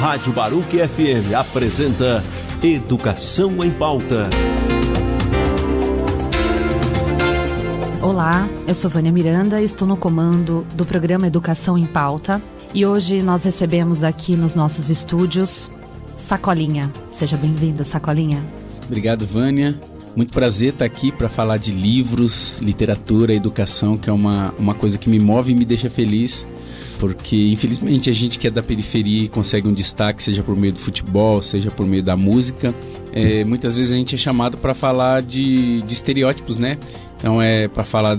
Rádio Baruch FM apresenta Educação em Pauta. Olá, eu sou Vânia Miranda e estou no comando do programa Educação em Pauta. E hoje nós recebemos aqui nos nossos estúdios Sacolinha. Seja bem-vindo, Sacolinha. Obrigado, Vânia. Muito prazer estar aqui para falar de livros, literatura, educação, que é uma coisa que me move e me deixa feliz. Porque, infelizmente, a gente que é da periferia e consegue um destaque, seja por meio do futebol, seja por meio da música. Muitas vezes a gente é chamado para falar de estereótipos, né? Então é para falar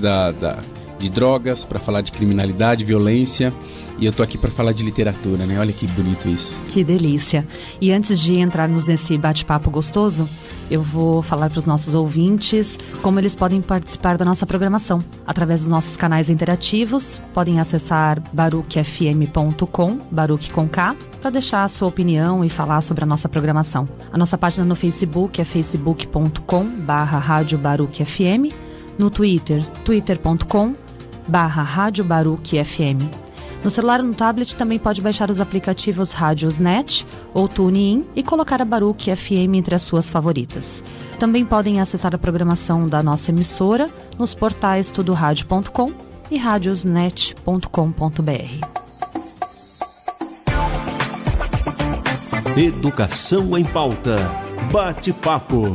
de drogas, para falar de criminalidade, violência. E eu tô aqui para falar de literatura, né? Olha que bonito isso. Que delícia. E antes de entrarmos nesse bate-papo gostoso, eu vou falar para os nossos ouvintes como eles podem participar da nossa programação. Através dos nossos canais interativos, podem acessar baruchfm.com, Baruch com K, para deixar a sua opinião e falar sobre a nossa programação. A nossa página no Facebook é facebook.com/Rádio Baruch FM, no Twitter, twitter.com/Rádio Baruch FM. No celular ou no tablet também pode baixar os aplicativos Rádiosnet ou TuneIn e colocar a Baruch FM entre as suas favoritas. Também podem acessar a programação da nossa emissora nos portais tudoradio.com e radiosnet.com.br. Educação em Pauta. Bate-papo.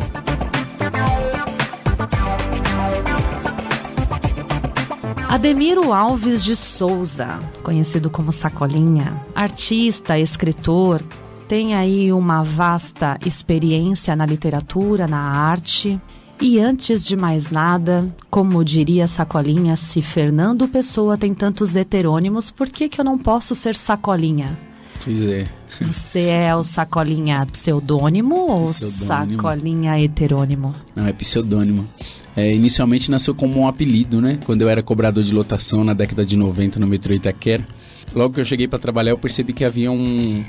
Ademiro Alves de Souza, conhecido como Sacolinha, artista, escritor, tem aí uma vasta experiência na literatura, na arte. E antes de mais nada, como diria Sacolinha, se Fernando Pessoa tem tantos heterônimos, por que eu não posso ser Sacolinha? Pois é. Você é o Sacolinha pseudônimo ou Sacolinha heterônimo? Não, é pseudônimo. Inicialmente nasceu como um apelido, né? Quando eu era cobrador de lotação na década de 90 no metrô Itaquera. Logo que eu cheguei para trabalhar, eu percebi que havia um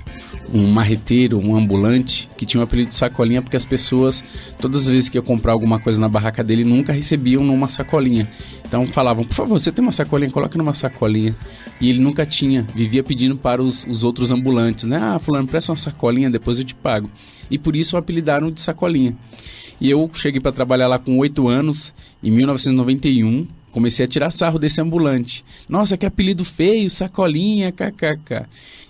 marreteiro, um ambulante, que tinha o apelido de Sacolinha, porque as pessoas, todas as vezes que eu comprar alguma coisa na barraca dele, nunca recebiam numa sacolinha. Então falavam, por favor, você tem uma sacolinha? Coloca numa sacolinha. E ele nunca tinha, vivia pedindo para os outros ambulantes, né? Ah, fulano, presta uma sacolinha, depois eu te pago. E por isso o apelidaram de Sacolinha. E eu cheguei para trabalhar lá com 8 anos, em 1991, comecei a tirar sarro desse ambulante. Nossa, que apelido feio, Sacolinha, kkk.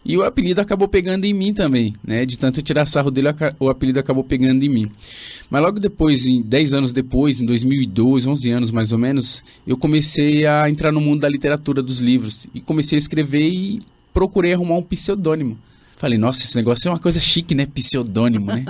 E o apelido acabou pegando em mim também, né? De tanto eu tirar sarro dele, o apelido acabou pegando em mim. Mas logo depois, 10 anos depois, em 2002, 11 anos mais ou menos, eu comecei a entrar no mundo da literatura, dos livros. E comecei a escrever e procurei arrumar um pseudônimo. Falei, nossa, esse negócio é uma coisa chique, né? Pseudônimo, né?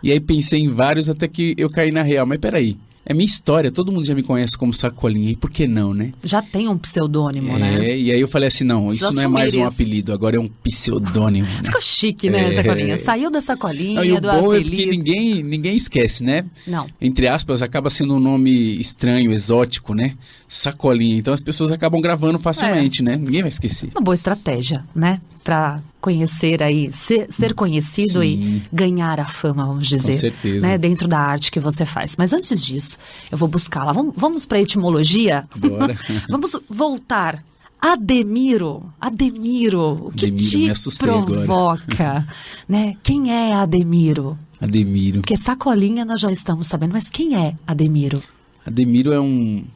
E aí pensei em vários até que eu caí na real. Mas peraí, é minha história, todo mundo já me conhece como Sacolinha, e por que não, né? Já tem um pseudônimo, né? E aí eu falei assim, não, isso não é mais um apelido, agora é um pseudônimo. Né? Ficou chique, né, Sacolinha? Saiu da Sacolinha, não, e do o bom apelido. É porque ninguém esquece, né? Não. Entre aspas, acaba sendo um nome estranho, exótico, né? Sacolinha. Então as pessoas acabam gravando facilmente, né? Ninguém vai esquecer. Uma boa estratégia, né? Pra conhecer aí, ser conhecido. Sim. E ganhar a fama, vamos dizer. Com certeza. Né, dentro da arte que você faz. Mas antes disso, eu vou buscá-la. Vamos para a etimologia? Bora. Vamos voltar. Ademiro, o que te provoca? Né? Quem é Ademiro? Ademiro. Porque Sacolinha nós já estamos sabendo, mas quem é Ademiro? Ademiro é um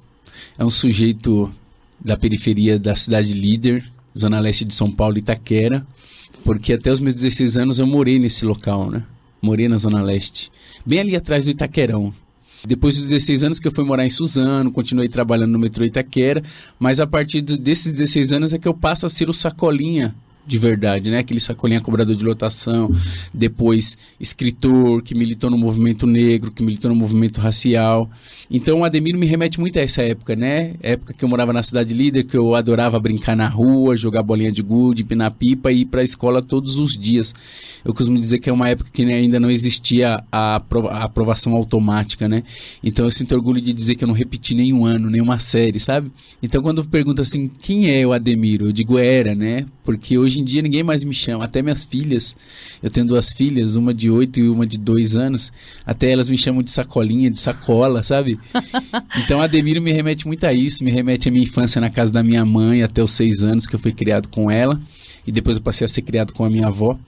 sujeito da periferia da cidade líder, Zona Leste de São Paulo, Itaquera, porque até os meus 16 anos eu morei nesse local, né? Morei na Zona Leste, bem ali atrás do Itaquerão. Depois dos 16 anos que eu fui morar em Suzano, continuei trabalhando no metrô Itaquera, mas a partir desses 16 anos é que eu passo a ser o Sacolinha de verdade, né? Aquele Sacolinha cobrador de lotação, depois escritor que militou no movimento negro, que militou no movimento racial. Então o Ademiro me remete muito a essa época, né? Época que eu morava na cidade líder, que eu adorava brincar na rua, jogar bolinha de gude, empinar pipa e ir para a escola todos os dias. Eu costumo dizer que é uma época que ainda não existia a aprovação automática, né? Então eu sinto orgulho de dizer que eu não repeti nenhum ano, nenhuma série, sabe? Então quando pergunta assim, quem é o Ademiro? Eu digo, era, né? Porque hoje em dia ninguém mais me chama, até minhas filhas, eu tenho 2 filhas, uma de 8 e uma de 2 anos, até elas me chamam de Sacolinha, de Sacola, sabe? Então Ademiro me remete muito a isso, me remete à minha infância na casa da minha mãe, até os 6 anos que eu fui criado com ela, e depois eu passei a ser criado com a minha avó.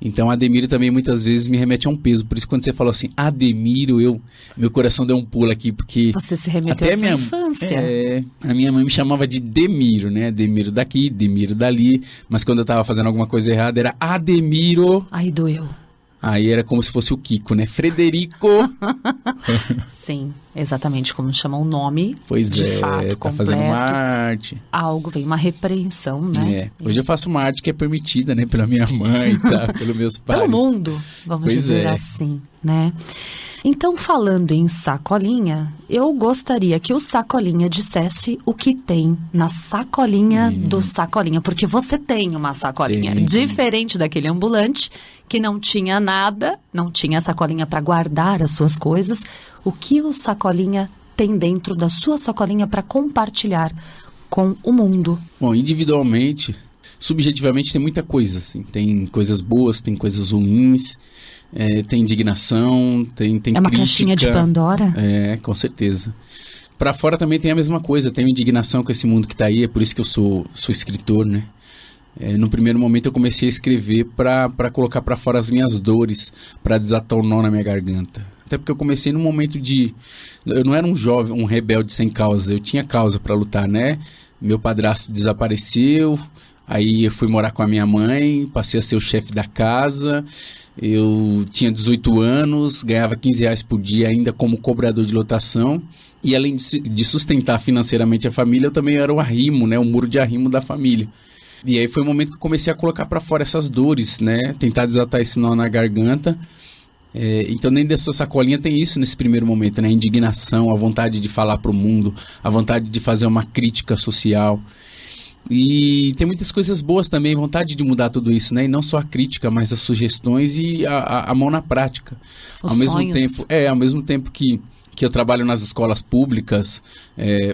Então, Ademiro também muitas vezes me remete a um peso. Por isso, quando você falou assim, Ademiro, meu coração deu um pulo aqui, porque... Você se remeteu à sua infância. A minha mãe me chamava de Demiro, né? Demiro daqui, Demiro dali. Mas quando eu tava fazendo alguma coisa errada, era Ademiro. Aí doeu. Aí era como se fosse o Kiko, né? Frederico. Sim, exatamente como chama o nome. Pois de fato, tá completo. fazendo uma arte. Algo, vem uma repreensão, né? Hoje eu faço uma arte que é permitida, né? Pela minha mãe, tá? Pelos meus pais. Pelo mundo, vamos dizer assim, né? Então, falando em Sacolinha, eu gostaria que o Sacolinha dissesse o que tem na sacolinha do Sacolinha, porque você tem uma sacolinha diferente daquele ambulante que não tinha nada, não tinha sacolinha para guardar as suas coisas. O que o Sacolinha tem dentro da sua sacolinha para compartilhar com o mundo? Bom, individualmente, subjetivamente tem muita coisa, assim. Tem coisas boas, tem coisas ruins. Tem indignação, tem crítica. É uma caixinha de Pandora? Com certeza. Pra fora também tem a mesma coisa, tenho indignação com esse mundo que tá aí, é por isso que eu sou escritor, né? No primeiro momento eu comecei a escrever pra colocar pra fora as minhas dores, pra desatar o nó na minha garganta. Até porque eu comecei num momento eu não era um jovem, um rebelde sem causa, eu tinha causa pra lutar, né? Meu padrasto desapareceu, aí eu fui morar com a minha mãe, passei a ser o chefe da casa. Eu tinha 18 anos, ganhava R$15 por dia ainda como cobrador de lotação. E além de sustentar financeiramente a família, eu também era o arrimo, né? O muro de arrimo da família. E aí foi o momento que eu comecei a colocar para fora essas dores, né? Tentar desatar esse nó na garganta. Então nem dessa sacolinha tem isso nesse primeiro momento, né? A indignação, a vontade de falar para o mundo, a vontade de fazer uma crítica social. E tem muitas coisas boas também, vontade de mudar tudo isso, né? E não só a crítica, mas as sugestões e a mão na prática. Os sonhos. Ao mesmo tempo que eu trabalho nas escolas públicas,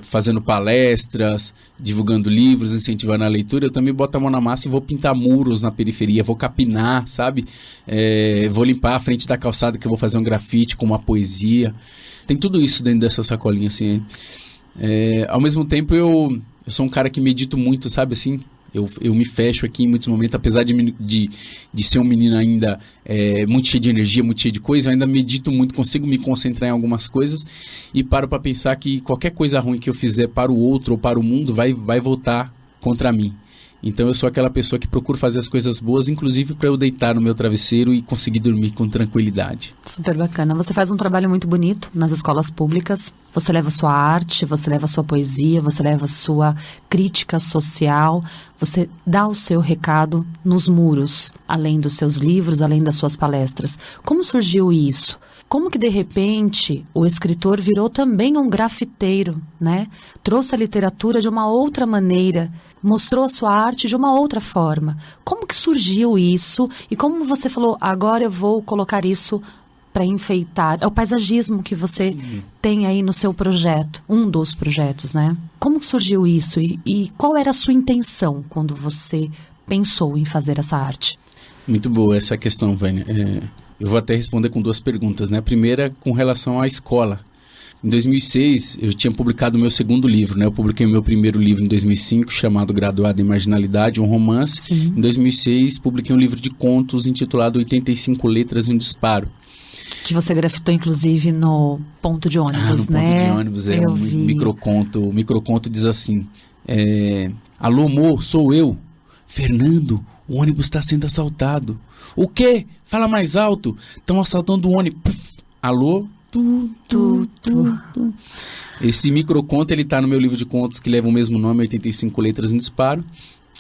fazendo palestras, divulgando livros, incentivando a leitura, eu também boto a mão na massa e vou pintar muros na periferia, vou capinar, sabe? Vou limpar a frente da calçada que eu vou fazer um grafite com uma poesia. Tem tudo isso dentro dessa sacolinha, assim. Ao mesmo tempo eu sou um cara que medito muito, sabe assim? Eu me fecho aqui em muitos momentos, apesar de ser um menino ainda muito cheio de energia, muito cheio de coisa, eu ainda medito muito, consigo me concentrar em algumas coisas e paro para pensar que qualquer coisa ruim que eu fizer para o outro ou para o mundo vai voltar contra mim. Então eu sou aquela pessoa que procura fazer as coisas boas, inclusive para eu deitar no meu travesseiro e conseguir dormir com tranquilidade. Super bacana. Você faz um trabalho muito bonito nas escolas públicas. Você leva a sua arte, você leva a sua poesia, você leva a sua crítica social. Você dá o seu recado nos muros, além dos seus livros, além das suas palestras. Como surgiu isso? Como que, de repente, o escritor virou também um grafiteiro, né? Trouxe a literatura de uma outra maneira, mostrou a sua arte de uma outra forma. Como que surgiu isso? E como você falou, agora eu vou colocar isso para enfeitar? É o paisagismo que você tem aí no seu projeto, um dos projetos, né? Como que surgiu isso? E qual era a sua intenção quando você pensou em fazer essa arte? Muito boa essa questão, Vânia. Eu vou até responder com duas perguntas, né? A primeira, com relação à escola. Em 2006, eu tinha publicado o meu segundo livro, né? Eu publiquei o meu primeiro livro em 2005, chamado Graduado em Marginalidade, um romance. Sim. Em 2006, publiquei um livro de contos intitulado 85 Letras e um Disparo. Que você grafitou, inclusive, no ponto de ônibus, no né? Ponto de ônibus, um microconto. O microconto diz assim, alô, amor, sou eu, Fernando, o ônibus está sendo assaltado. O quê? Fala mais alto. Estão assaltando o ônibus. Puf. Alô? Tu. Esse microconto, ele tá no meu livro de contos que leva o mesmo nome, 85 Letras em Disparo.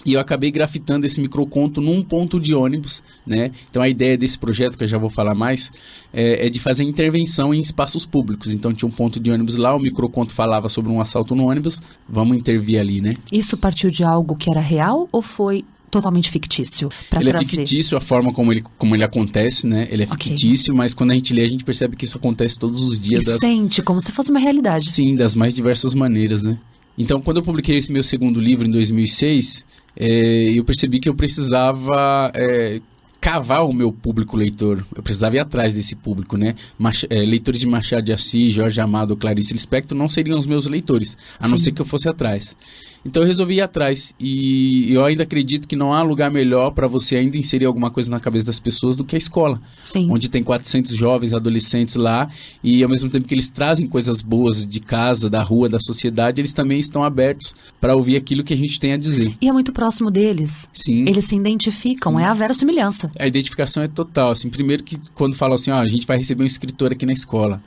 E eu acabei grafitando esse microconto num ponto de ônibus, né? Então a ideia desse projeto, que eu já vou falar mais, é de fazer intervenção em espaços públicos. Então tinha um ponto de ônibus lá, o microconto falava sobre um assalto no ônibus, vamos intervir ali, né? Isso partiu de algo que era real ou foi totalmente fictício? Ele é fictício, a forma como ele acontece, né? Ele é fictício, mas quando a gente lê, a gente percebe que isso acontece todos os dias. Sente como se fosse uma realidade. Sim, das mais diversas maneiras, né? Então, quando eu publiquei esse meu segundo livro em 2006, eu percebi que eu precisava cavar o meu público leitor. Eu precisava ir atrás desse público, né? Leitores de Machado de Assis, Jorge Amado, Clarice Lispector não seriam os meus leitores, a não ser que eu fosse atrás. Então eu resolvi ir atrás. E eu ainda acredito que não há lugar melhor para você ainda inserir alguma coisa na cabeça das pessoas do que a escola. Sim. Onde tem 400 jovens, adolescentes lá, e ao mesmo tempo que eles trazem coisas boas de casa, da rua, da sociedade, eles também estão abertos para ouvir aquilo que a gente tem a dizer. E é muito próximo deles. Sim. Eles se identificam, Sim. é a verossimilhança. A identificação é total, assim, primeiro que quando falam assim, a gente vai receber um escritor aqui na escola.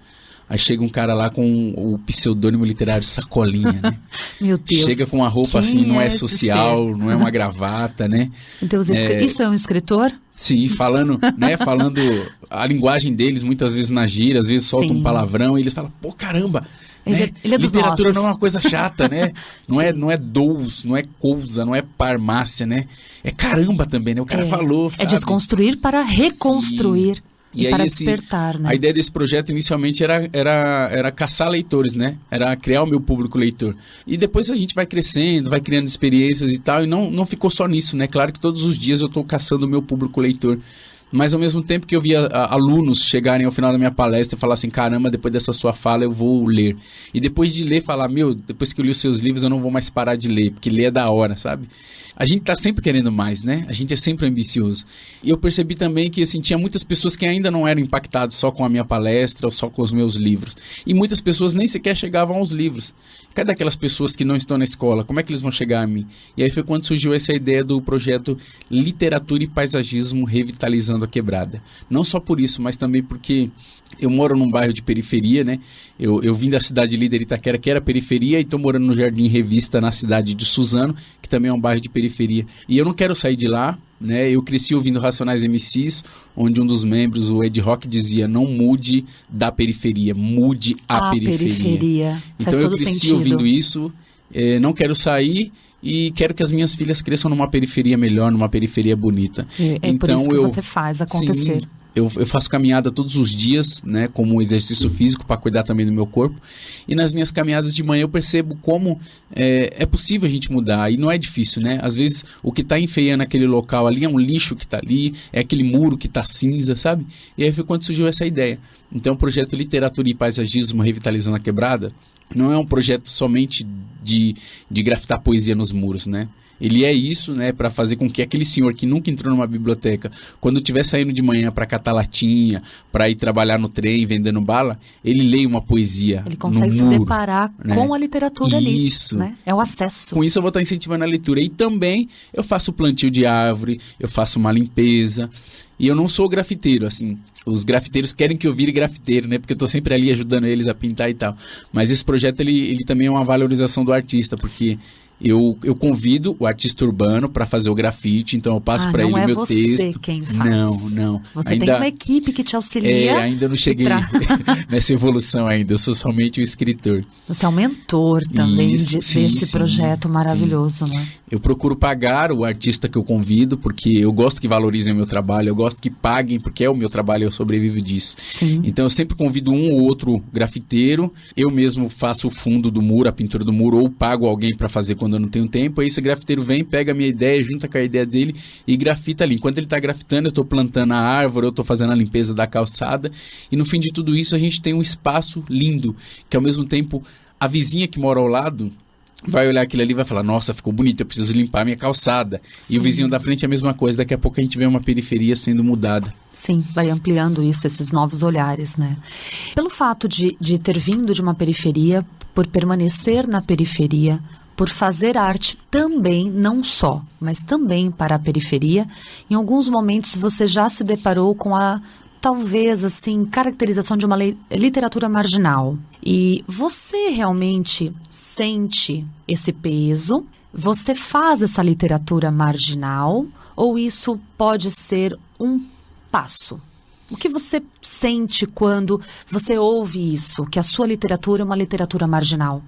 Aí chega um cara lá com o pseudônimo literário Sacolinha, né? Meu Deus. Chega com uma roupa assim, não é social, não é uma gravata, né? Meu Deus, isso é um escritor? Sim, falando a linguagem deles, muitas vezes na gíria, às vezes solta um palavrão e eles falam, pô, caramba, né? Ele é dos literatura nossos. não é uma coisa chata, né? Não é dous, não é cousa, não é farmácia, né? É caramba também, né? O cara falou, sabe? É desconstruir para reconstruir. Sim. E para despertar, né? A ideia desse projeto inicialmente era caçar leitores, né? Era criar o meu público leitor. E depois a gente vai crescendo, vai criando experiências e tal, e não ficou só nisso, né? Claro que todos os dias eu estou caçando o meu público leitor. Mas ao mesmo tempo que eu via alunos chegarem ao final da minha palestra e falar assim, caramba, depois dessa sua fala eu vou ler. E depois de ler, falar, depois que eu li os seus livros eu não vou mais parar de ler, porque ler é da hora, sabe? A gente tá sempre querendo mais, né? A gente é sempre ambicioso. E eu percebi também que, assim, tinha muitas pessoas que ainda não eram impactadas só com a minha palestra ou só com os meus livros. E muitas pessoas nem sequer chegavam aos livros. Cadê aquelas pessoas que não estão na escola? Como é que eles vão chegar a mim? E aí foi quando surgiu essa ideia do projeto Literatura e Paisagismo Revitalizando a Quebrada. Não só por isso, mas também porque eu moro num bairro de periferia, né? Eu vim da cidade de Líder Itaquera, que era periferia, e estou morando no Jardim Revista, na cidade de Suzano, que também é um bairro de periferia. E eu não quero sair de lá, né? Eu cresci ouvindo Racionais MCs, onde um dos membros, o Ed Rock, dizia, não mude da periferia, mude a periferia. Então eu cresci ouvindo isso, não quero sair e quero que as minhas filhas cresçam numa periferia melhor, numa periferia bonita. É então, por isso que você faz acontecer. Sim, eu faço caminhada todos os dias, né, como um exercício físico para cuidar também do meu corpo. E nas minhas caminhadas de manhã eu percebo como é possível a gente mudar. E não é difícil, né? Às vezes o que está enfeiando aquele local ali é um lixo que está ali, é aquele muro que está cinza, sabe? E aí foi quando surgiu essa ideia. Então o projeto Literatura e Paisagismo Revitalizando a Quebrada não é um projeto somente de grafitar poesia nos muros, né? Ele é isso, né, para fazer com que aquele senhor que nunca entrou numa biblioteca, quando estiver saindo de manhã para catar latinha, para ir trabalhar no trem vendendo bala, ele leia uma poesia. Ele consegue se deparar, né, com a literatura ali. Isso. Né? É o acesso. Com isso eu vou estar incentivando a leitura. E também eu faço plantio de árvore, eu faço uma limpeza. E eu não sou grafiteiro, assim. Os grafiteiros querem que eu vire grafiteiro, né? Porque eu tô sempre ali ajudando eles a pintar e tal. Mas esse projeto, ele também é uma valorização do artista, porque eu convido o artista urbano para fazer o grafite, então eu passo para ele o meu texto. Não é você quem faz. Não. Você tem uma equipe que te auxilia. Ainda não cheguei nessa evolução ainda, eu sou somente o escritor. Você é o mentor também desse projeto maravilhoso, né? Eu procuro pagar o artista que eu convido, porque eu gosto que valorizem o meu trabalho, eu gosto que paguem, porque é o meu trabalho e eu sobrevivo disso. Sim. Então eu sempre convido um ou outro grafiteiro, eu mesmo faço o fundo do muro, a pintura do muro, ou pago alguém para fazer quando eu não tenho tempo. Aí esse grafiteiro vem, pega a minha ideia, junta com a ideia dele e grafita ali. Enquanto ele está grafitando, eu estou plantando a árvore, eu estou fazendo a limpeza da calçada. E no fim de tudo isso, a gente tem um espaço lindo, que ao mesmo tempo a vizinha que mora ao lado vai olhar aquilo ali e vai falar, nossa, ficou bonito, eu preciso limpar a minha calçada. Sim. E o vizinho da frente é a mesma coisa, daqui a pouco a gente vê uma periferia sendo mudada. Sim, vai ampliando isso, esses novos olhares, né? Pelo fato de ter vindo de uma periferia, por permanecer na periferia, por fazer arte também, não só, mas também para a periferia, em alguns momentos você já se deparou com a, talvez assim, caracterização de uma literatura marginal. E você realmente sente esse peso? Você faz essa literatura marginal? Ou isso pode ser um passo? O que você sente quando você ouve isso, que a sua literatura é uma literatura marginal?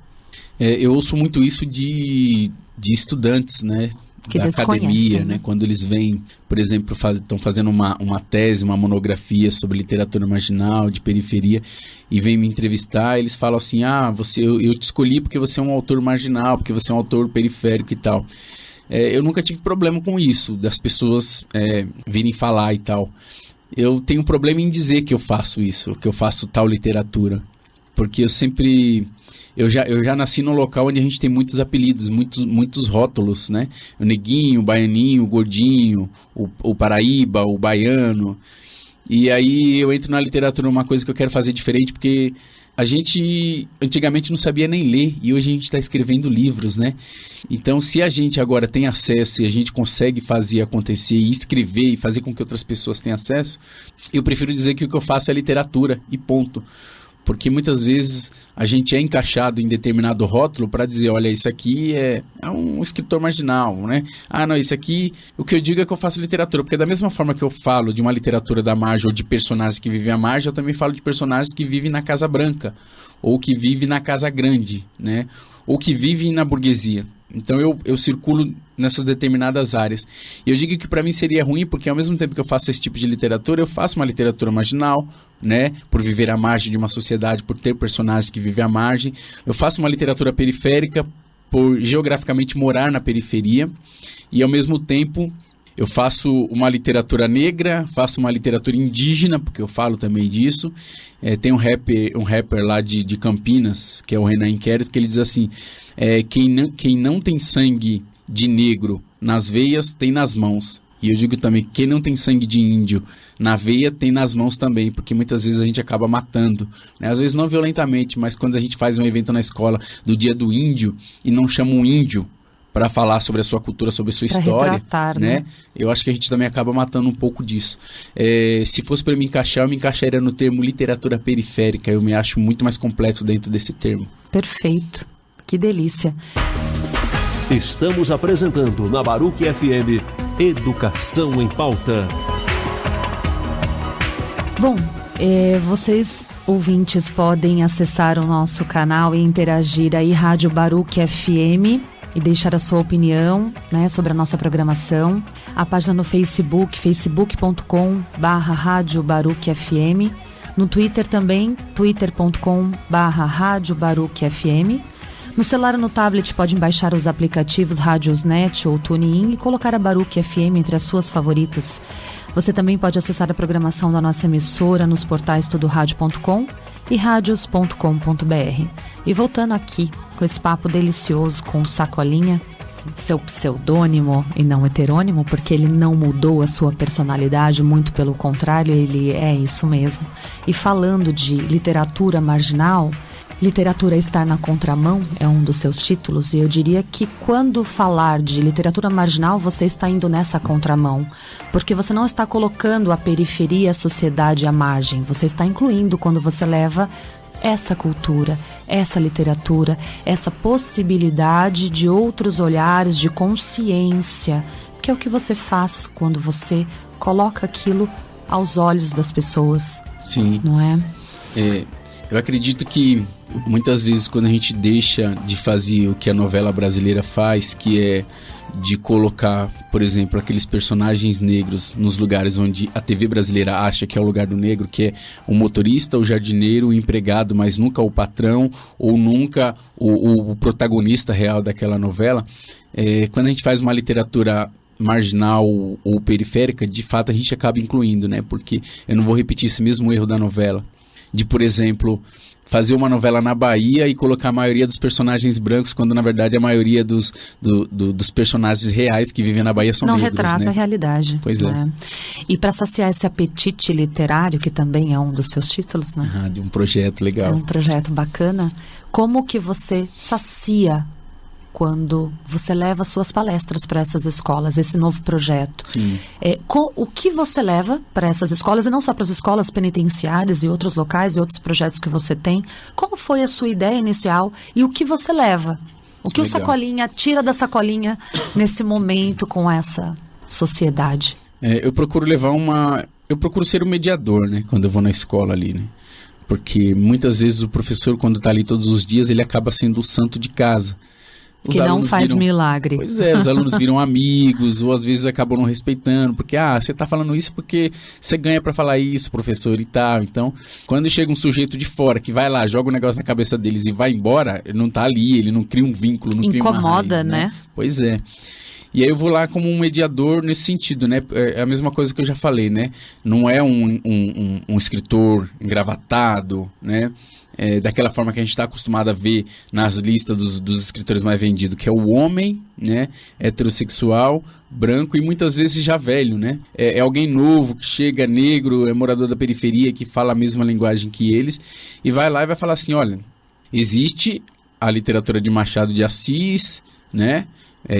Eu ouço muito isso de estudantes, né? Que da academia, né? Quando eles vêm, por exemplo, estão fazendo uma tese, uma monografia sobre literatura marginal, de periferia, e vêm me entrevistar, eles falam assim, eu te escolhi porque você é um autor marginal, porque você é um autor periférico e tal. Eu nunca tive problema com isso, das pessoas virem falar e tal. Eu tenho um problema em dizer que eu faço isso, que eu faço tal literatura, porque eu sempre eu já nasci num local onde a gente tem muitos apelidos, muitos rótulos, né? O neguinho, o baianinho, o gordinho, o paraíba, o baiano. E aí eu entro na literatura, uma coisa que eu quero fazer diferente, porque a gente antigamente não sabia nem ler e hoje a gente está escrevendo livros, né? Então, se a gente agora tem acesso e a gente consegue fazer acontecer e escrever e fazer com que outras pessoas tenham acesso, eu prefiro dizer que o que eu faço é literatura e ponto. Porque muitas vezes a gente é encaixado em determinado rótulo para dizer, olha, isso aqui é um escritor marginal, né? Ah, não, isso aqui, o que eu digo é que eu faço literatura, porque da mesma forma que eu falo de uma literatura da margem ou de personagens que vivem à margem, eu também falo de personagens que vivem na Casa Branca, ou que vivem na Casa Grande, né? Ou que vivem na burguesia. Então eu circulo nessas determinadas áreas. E eu digo que para mim seria ruim, porque ao mesmo tempo que eu faço esse tipo de literatura, eu faço uma literatura marginal, né? Por viver à margem de uma sociedade, por ter personagens que vivem à margem. Eu faço uma literatura periférica, por geograficamente morar na periferia. E ao mesmo tempo eu faço uma literatura negra, faço uma literatura indígena, porque eu falo também disso. Tem um rapper lá de Campinas, que é o Renan Inquérito, que ele diz assim, quem não tem sangue de negro nas veias, tem nas mãos. E eu digo também, quem não tem sangue de índio na veia, tem nas mãos também, porque muitas vezes a gente acaba matando, né? Às vezes não violentamente, mas quando a gente faz um evento na escola do Dia do Índio e não chama um índio para falar sobre a sua cultura, sobre a sua história, retratar, né? Eu acho que a gente também acaba matando um pouco disso. Se fosse para me encaixar, eu me encaixaria no termo literatura periférica. Eu me acho muito mais completo dentro desse termo. Perfeito. Que delícia. Estamos apresentando na Baruch FM Educação em Pauta. Bom, vocês ouvintes podem acessar o nosso canal e interagir aí, Rádio Baruch FM, e deixar a sua opinião, né, sobre a nossa programação. A página no Facebook, facebook.com/Rádio Baruch FM. No Twitter também, twitter.com/Rádio Baruch FM. No celular ou no tablet podem baixar os aplicativos Radiosnet ou TuneIn e colocar a Baruch FM entre as suas favoritas. Você também pode acessar a programação da nossa emissora nos portais tudoradio.com e radios.com.br. E voltando aqui com esse papo delicioso com o Sacolinha, seu pseudônimo e não heterônimo, porque ele não mudou a sua personalidade, muito pelo contrário, ele é isso mesmo. E falando de literatura marginal, literatura estar na contramão é um dos seus títulos, e eu diria que quando falar de literatura marginal, você está indo nessa contramão, porque você não está colocando a periferia, a sociedade à margem, você está incluindo quando você leva essa cultura, essa literatura, essa possibilidade de outros olhares, de consciência, que é o que você faz quando você coloca aquilo aos olhos das pessoas. Sim. Não é? Eu acredito que muitas vezes quando a gente deixa de fazer o que a novela brasileira faz, que é de colocar, por exemplo, aqueles personagens negros nos lugares onde a TV brasileira acha que é o lugar do negro, que é o motorista, o jardineiro, o empregado, mas nunca o patrão ou nunca o protagonista real daquela novela. Quando a gente faz uma literatura marginal ou periférica, de fato a gente acaba incluindo, né? Porque eu não vou repetir esse mesmo erro da novela, de, por exemplo, fazer uma novela na Bahia e colocar a maioria dos personagens brancos, quando na verdade a maioria dos personagens reais que vivem na Bahia são negros, né? Não retrata a realidade. Pois é. E para saciar esse apetite literário, que também é um dos seus títulos, né? De um projeto legal. É um projeto bacana. Como que você sacia quando você leva suas palestras para essas escolas, esse novo projeto? Sim. O que você leva para essas escolas, e não só para as escolas penitenciárias e outros locais e outros projetos que você tem? Qual foi a sua ideia inicial e o que você leva? O que legal. O Sacolinha tira da Sacolinha nesse momento com essa sociedade? Eu procuro eu procuro ser um mediador, né? Quando eu vou na escola ali, né? Porque muitas vezes o professor, quando está ali todos os dias, ele acaba sendo o santo de casa. Que não faz milagre. Pois é, os alunos viram amigos, ou às vezes acabam não respeitando, porque, você está falando isso porque você ganha para falar isso, professor, e tal. Então, quando chega um sujeito de fora, que vai lá, joga um negócio na cabeça deles e vai embora, ele não está ali, ele não cria um vínculo, não cria uma raiz. Incomoda, né? Pois é. E aí eu vou lá como um mediador nesse sentido, né? É a mesma coisa que eu já falei, né? Não é um escritor engravatado, né? daquela forma que a gente está acostumado a ver nas listas dos escritores mais vendidos, que é o homem, né, heterossexual, branco e muitas vezes já velho, né? É alguém novo que chega, negro, é morador da periferia, que fala a mesma linguagem que eles, e vai lá e vai falar assim, olha, existe a literatura de Machado de Assis, né?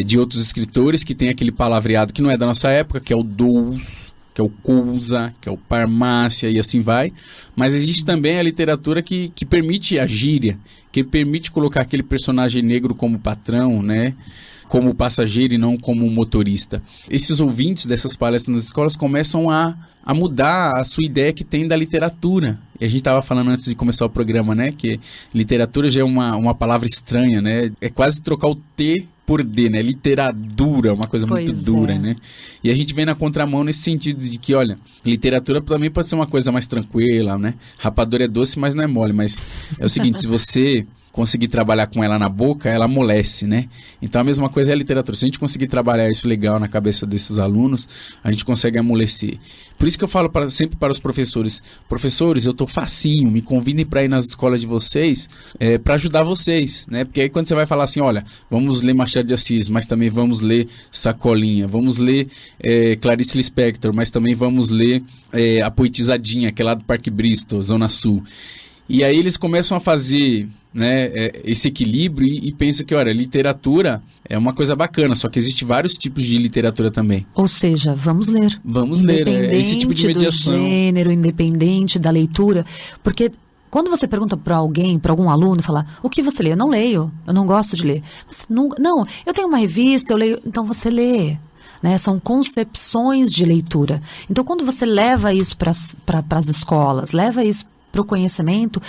De outros escritores que tem aquele palavreado que não é da nossa época, que é o dous, que é o cousa, que é o parmácia e assim vai. Mas existe também a literatura que permite a gíria, que permite colocar aquele personagem negro como patrão, né? Como passageiro e não como motorista. Esses ouvintes dessas palestras nas escolas começam a mudar a sua ideia que tem da literatura. E a gente estava falando antes de começar o programa, né? Que literatura já é uma palavra estranha, né? É quase trocar o T por D, né? Literatura, uma coisa muito dura, né? E a gente vem na contramão nesse sentido de que, olha, literatura também pode ser uma coisa mais tranquila, né? Rapadura é doce, mas não é mole. Mas é o seguinte, se você conseguir trabalhar com ela na boca, ela amolece, né? Então a mesma coisa é a literatura. Se a gente conseguir trabalhar isso legal na cabeça desses alunos, a gente consegue amolecer. Por isso que eu falo sempre para os professores, eu tô facinho, me convidem para ir nas escolas de vocês, para ajudar vocês, né? Porque aí quando você vai falar assim, olha, vamos ler Machado de Assis, mas também vamos ler Sacolinha, vamos ler Clarice Lispector, mas também vamos ler a Poetizadinha, que é lá do Parque Bristol, Zona Sul. E aí eles começam a fazer, né, esse equilíbrio e pensam que, olha, literatura é uma coisa bacana, só que existe vários tipos de literatura também. Ou seja, vamos ler. Vamos ler, esse tipo de mediação. Do gênero, independente da leitura, porque quando você pergunta para alguém, para algum aluno, falar, o que você lê? Eu não leio, eu não gosto de ler. Mas não, eu tenho uma revista, eu leio, então você lê. Né? São concepções de leitura. Então, quando você leva isso para as escolas, leva isso para o conhecimento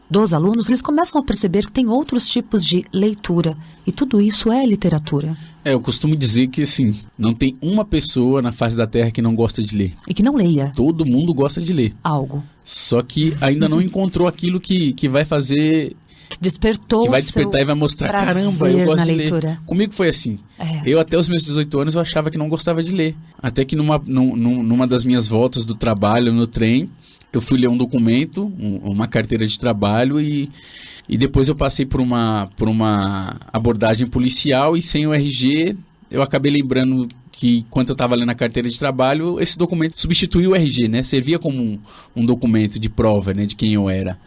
dos alunos, eles começam a perceber que tem outros tipos de leitura. E tudo isso é literatura. Eu costumo dizer que, assim, não tem uma pessoa na face da Terra que não gosta de ler. E que não leia. Todo mundo gosta de ler. Algo. Só que ainda não encontrou aquilo que vai fazer... Despertou. Que vai despertar e vai mostrar, caramba, eu gosto de ler. Comigo foi assim. Eu até os meus 18 anos eu achava que não gostava de ler. Até que numa das minhas voltas do trabalho no trem, eu fui ler um documento, uma carteira de trabalho e depois eu passei por uma abordagem policial e sem o RG eu acabei lembrando que enquanto eu estava lendo a carteira de trabalho, esse documento substituiu o RG, né? Servia como um documento de prova, né, de quem eu era.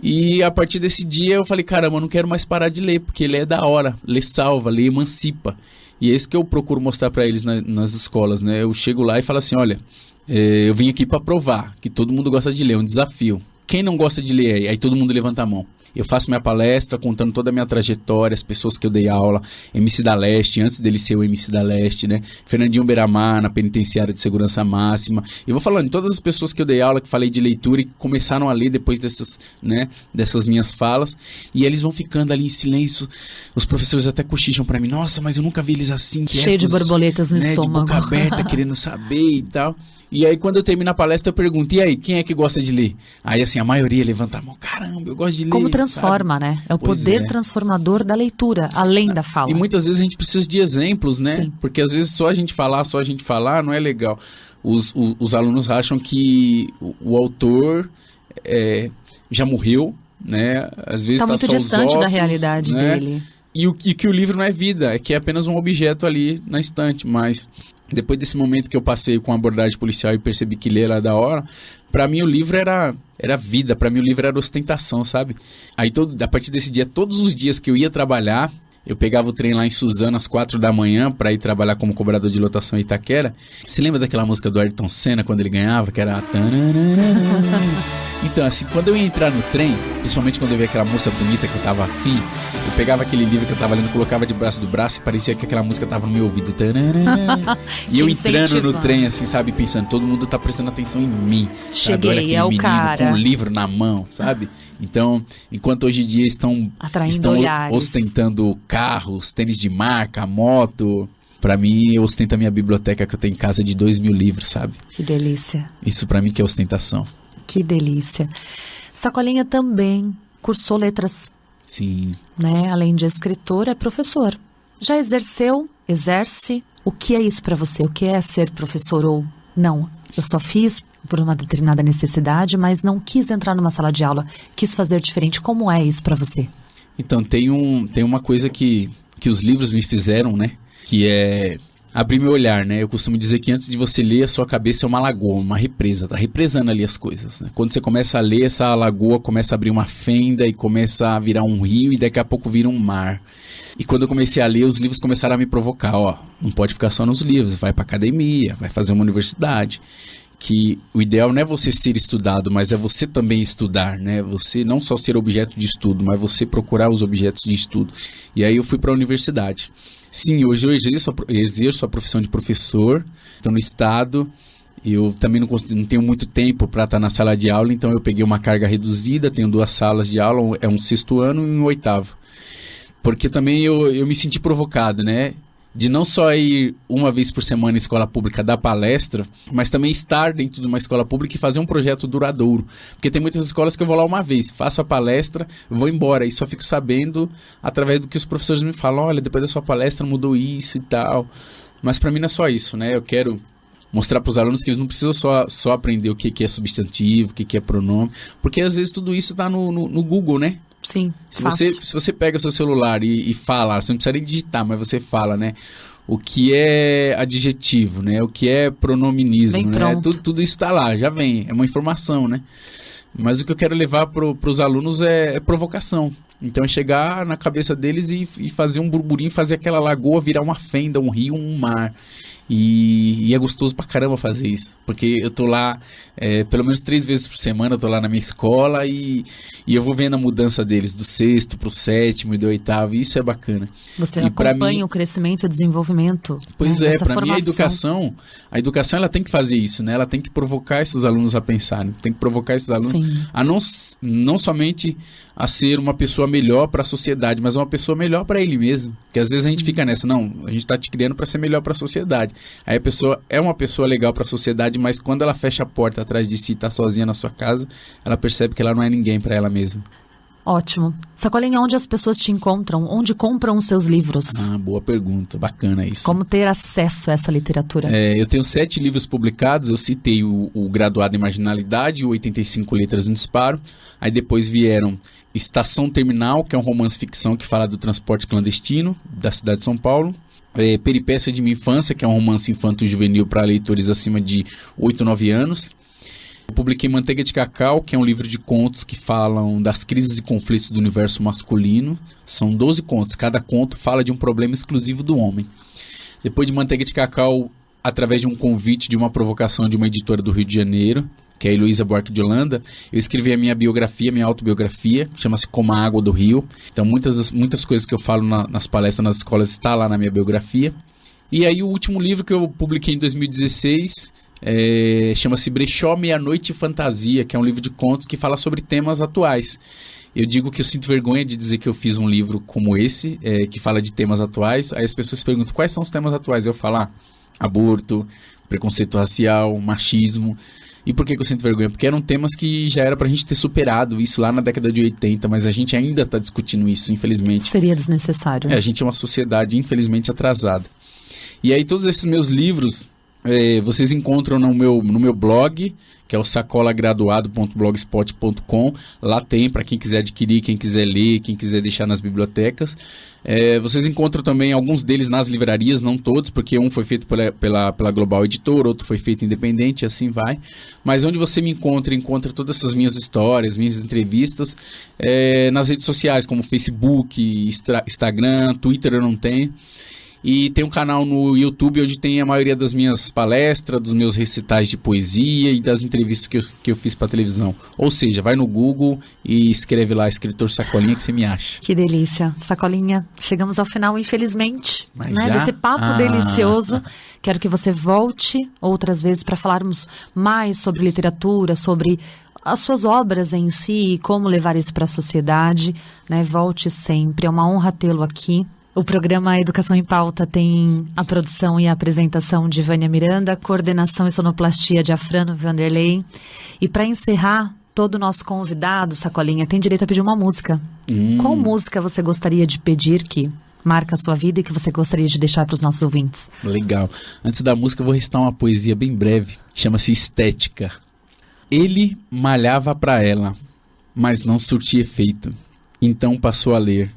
E a partir desse dia eu falei, caramba, eu não quero mais parar de ler, porque ler é da hora, ler salva, ler emancipa. E é isso que eu procuro mostrar para eles nas escolas, né? Eu chego lá e falo assim, olha, eu vim aqui para provar que todo mundo gosta de ler, é um desafio. Quem não gosta de ler aí todo mundo levanta a mão. Eu faço minha palestra contando toda a minha trajetória, as pessoas que eu dei aula, MC da Leste, antes dele ser o MC da Leste, né? Fernandinho Beiramar, na penitenciária de segurança máxima. Eu vou falando de todas as pessoas que eu dei aula, que falei de leitura e que começaram a ler depois dessas minhas falas. E eles vão ficando ali em silêncio. Os professores até cochicham pra mim. Nossa, mas eu nunca vi eles assim. Cheio de borboletas no estômago. De boca aberta, querendo saber e tal. E aí, quando eu termino a palestra, eu pergunto, e aí, quem é que gosta de ler? Aí, assim, a maioria levanta a mão, caramba, eu gosto de ler. Como transforma, sabe? Né? É o poder transformador da leitura, além da fala. E muitas vezes a gente precisa de exemplos, né? Sim. Porque às vezes só a gente falar não é legal. Os alunos acham que o autor já morreu, né? Às vezes tá muito só distante os ossos, da realidade, né, dele. E que o livro não é vida, é que é apenas um objeto ali na estante, mas... Depois desse momento que eu passei com a abordagem policial e percebi que ler era da hora, pra mim o livro era vida, pra mim o livro era ostentação, sabe? Aí a partir desse dia, todos os dias que eu ia trabalhar, eu pegava o trem lá em Suzano às 4 da manhã pra ir trabalhar como cobrador de lotação em Itaquera. Você lembra daquela música do Ayrton Senna quando ele ganhava, que era... Então, assim, quando eu ia entrar no trem, principalmente quando eu via aquela moça bonita que eu tava afim, eu pegava aquele livro que eu tava lendo, colocava debaixo do braço e parecia que aquela música tava no meu ouvido. E eu entrando no trem, assim, sabe, pensando, todo mundo tá prestando atenção em mim. Cheguei, é o cara. Com um livro na mão, sabe? Então, enquanto hoje em dia estão ostentando carros, tênis de marca, moto... Pra mim, ostenta a minha biblioteca que eu tenho em casa de 2.000 livros, sabe? Que delícia. Isso pra mim que é ostentação. Que delícia. Sacolinha também cursou letras. Sim. Né? Além de escritor, é professor. Já exerce? O que é isso pra você? O que é ser professor ou Não, eu só fiz por uma determinada necessidade, mas não quis entrar numa sala de aula, quis fazer diferente. Como é isso para você? Então, tem uma coisa que os livros me fizeram, né? Que é abrir meu olhar, né? Eu costumo dizer que antes de você ler, a sua cabeça é uma lagoa, uma represa. Tá represando ali as coisas, né? Quando você começa a ler, essa lagoa começa a abrir uma fenda e começa a virar um rio e daqui a pouco vira um mar. E quando eu comecei a ler, os livros começaram a me provocar. Ó, não pode ficar só nos livros, vai pra academia, vai fazer uma universidade. Que o ideal não é você ser estudado, mas é você também estudar, né? Você não só ser objeto de estudo, mas você procurar os objetos de estudo. E aí eu fui para a universidade. Sim, hoje eu exerço a profissão de professor, estou no estado. Eu também não tenho muito tempo para estar na sala de aula, então eu peguei uma carga reduzida, tenho 2 salas de aula, é um 6º ano e um 8º. Porque também eu me senti provocado, né? De não só ir uma vez por semana em escola pública dar palestra, mas também estar dentro de uma escola pública e fazer um projeto duradouro. Porque tem muitas escolas que eu vou lá uma vez, faço a palestra, vou embora e só fico sabendo através do que os professores me falam. Olha, depois da sua palestra mudou isso e tal. Mas para mim não é só isso, né? Eu quero mostrar para os alunos que eles não precisam só aprender o que é substantivo, o que é pronome, porque às vezes tudo isso está no Google, né? Sim, se você pega o seu celular e fala, você não precisa nem digitar, mas você fala, né? O que é adjetivo, né? O que é pronominismo, né? Tudo isso está lá, já vem, é uma informação, né? Mas o que eu quero levar para os alunos é provocação. Então é chegar na cabeça deles e fazer um burburinho, fazer aquela lagoa virar uma fenda, um rio, um mar. E é gostoso pra caramba fazer isso. Porque eu tô lá, pelo menos 3 vezes por semana, eu tô lá na minha escola e eu vou vendo a mudança deles, do 6º pro 7º e do 8º, e isso é bacana. Você acompanha o crescimento e o desenvolvimento. Pois né, pra mim a educação ela tem que fazer isso, né? Ela tem que provocar esses alunos a pensarem, tem que provocar esses alunos Sim. a não somente a ser uma pessoa melhor para a sociedade, mas uma pessoa melhor para ele mesmo. Porque às vezes a gente fica nessa, não, a gente está te criando para ser melhor para a sociedade. Aí a pessoa é uma pessoa legal para a sociedade, mas quando ela fecha a porta atrás de si e está sozinha na sua casa, ela percebe que ela não é ninguém para ela mesma. Ótimo. Sacolinha, onde as pessoas te encontram? Onde compram os seus livros? Ah, boa pergunta. Bacana isso. Como ter acesso a essa literatura? Eu tenho 7 livros publicados. Eu citei o Graduado em Marginalidade, o 85 Letras no Disparo. Aí depois vieram Estação Terminal, que é um romance-ficção que fala do transporte clandestino da cidade de São Paulo. Peripécia de Minha Infância, que é um romance infanto-juvenil para leitores acima de 8, 9 anos. Eu publiquei Manteiga de Cacau, que é um livro de contos que falam das crises e conflitos do universo masculino. São 12 contos, cada conto fala de um problema exclusivo do homem. Depois de Manteiga de Cacau, através de um convite, de uma provocação de uma editora do Rio de Janeiro, que é a Heloísa Buarque de Holanda, eu escrevi a minha biografia, minha autobiografia, chama-se Como a Água do Rio. Então muitas coisas que eu falo nas palestras, nas escolas, está lá na minha biografia. E aí o último livro que eu publiquei em 2016... chama-se Brechó, Meia-Noite e Fantasia, que é um livro de contos que fala sobre temas atuais. Eu digo que eu sinto vergonha de dizer que eu fiz um livro como esse, que fala de temas atuais. Aí as pessoas perguntam, quais são os temas atuais? Eu falo, aborto, preconceito racial, machismo. E por que eu sinto vergonha? Porque eram temas que já era pra gente ter superado isso lá na década de 80, mas a gente ainda tá discutindo isso, infelizmente. Seria desnecessário. A gente é uma sociedade, infelizmente, atrasada. E aí todos esses meus livros... vocês encontram no meu blog, que é o sacolagraduado.blogspot.com. Lá tem para quem quiser adquirir, quem quiser ler, quem quiser deixar nas bibliotecas. Vocês encontram também alguns deles nas livrarias, não todos, porque um foi feito pela Global Editor, outro foi feito independente, assim vai. Mas onde você me encontra todas essas minhas histórias, minhas entrevistas, nas redes sociais, como Facebook, Instagram, Twitter eu não tenho. E tem um canal no YouTube onde tem a maioria das minhas palestras, dos meus recitais de poesia e das entrevistas que eu fiz para televisão. Ou seja, vai no Google e escreve lá, escritor Sacolinha, que você me acha. Que delícia. Sacolinha, chegamos ao final, infelizmente, desse papo delicioso. Quero que você volte outras vezes para falarmos mais sobre literatura, sobre as suas obras em si e como levar isso para a sociedade. Volte sempre, é uma honra tê-lo aqui. O programa Educação em Pauta tem a produção e a apresentação de Vânia Miranda, coordenação e sonoplastia de Afrano Vanderlei. E para encerrar, todo nosso convidado, Sacolinha, tem direito a pedir uma música. Qual música você gostaria de pedir, Ki? marca a sua vida e que você gostaria de deixar para os nossos ouvintes? Legal. Antes da música, eu vou recitar uma poesia bem breve. Chama-se Estética. Ele malhava para ela, mas não surtia efeito. Então passou a ler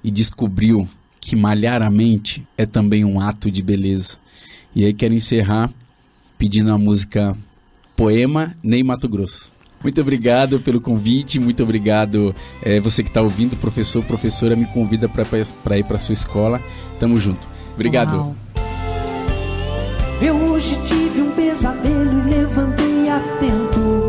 e descobriu que malhar a mente é também um ato de beleza. E aí quero encerrar pedindo a música Poema Ney Matogrosso. Muito obrigado pelo convite, muito obrigado você que está ouvindo, professor, professora, me convida para ir para sua escola. Tamo junto. Obrigado. Uau. Eu hoje tive um pesadelo e levantei a tempo.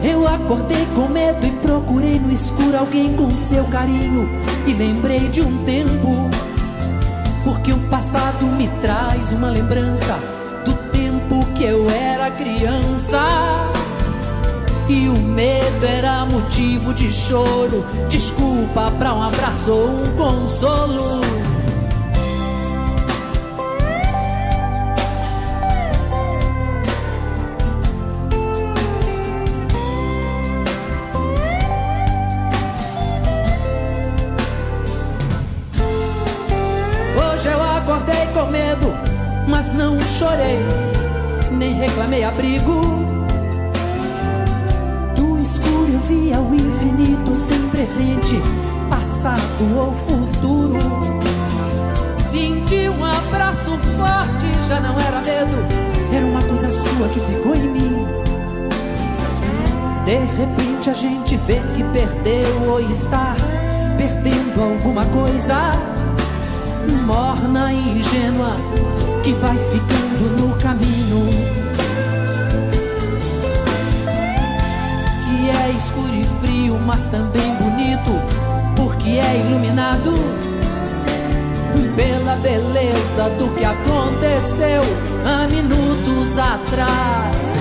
Eu acordei com medo e procurei no escuro alguém com seu carinho. E lembrei de um tempo, porque o passado me traz uma lembrança do tempo que eu era criança. E o medo era motivo de choro, desculpa pra um abraço ou um consolo. Hoje eu acordei com medo, mas não chorei, nem reclamei abrigo. Do escuro eu via o infinito sem presente, passado ou futuro. Senti um abraço forte, já não era medo, era uma coisa sua que ficou em mim. De repente a gente vê que perdeu ou está perdendo alguma coisa, morna e ingênua, que vai ficando no caminho, que é escuro e frio, mas também bonito, porque é iluminado pela beleza do que aconteceu há minutos atrás.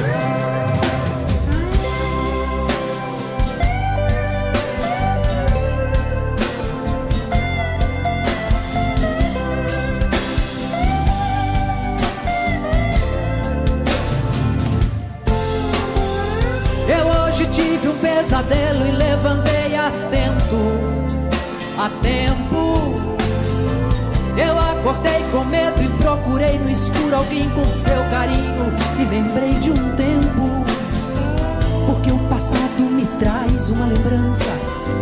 Tive um pesadelo e levantei a tempo. Eu acordei com medo e procurei no escuro alguém com seu carinho. E lembrei de um tempo, porque o passado me traz uma lembrança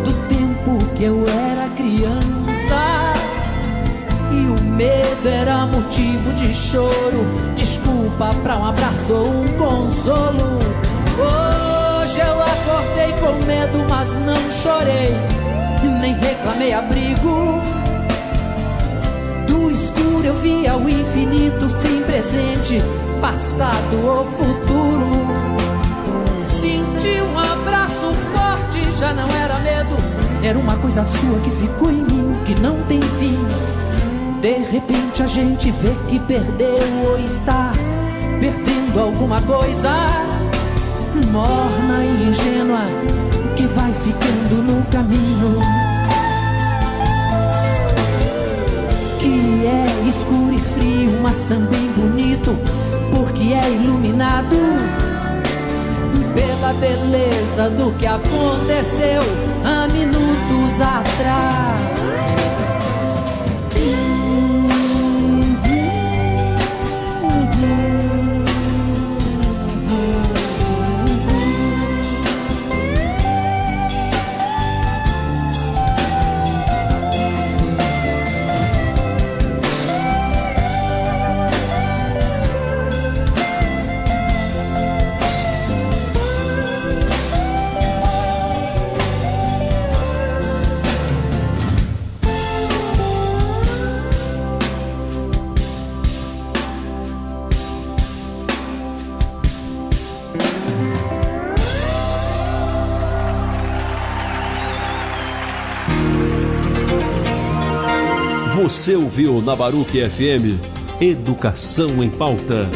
do tempo que eu era criança. E o medo era motivo de choro, desculpa pra um abraço ou um consolo. Hoje eu acordei com medo, mas não chorei, nem reclamei abrigo. Do escuro eu via o infinito sem presente, passado ou futuro. Senti um abraço forte, já não era medo, era uma coisa sua que ficou em mim, que não tem fim. De repente a gente vê que perdeu ou está perdendo alguma coisa, morna e ingênua, que vai ficando no caminho, que é escuro e frio, mas também bonito, porque é iluminado pela beleza do que aconteceu há minutos atrás. Você ouviu na Baruch FM Educação em Pauta.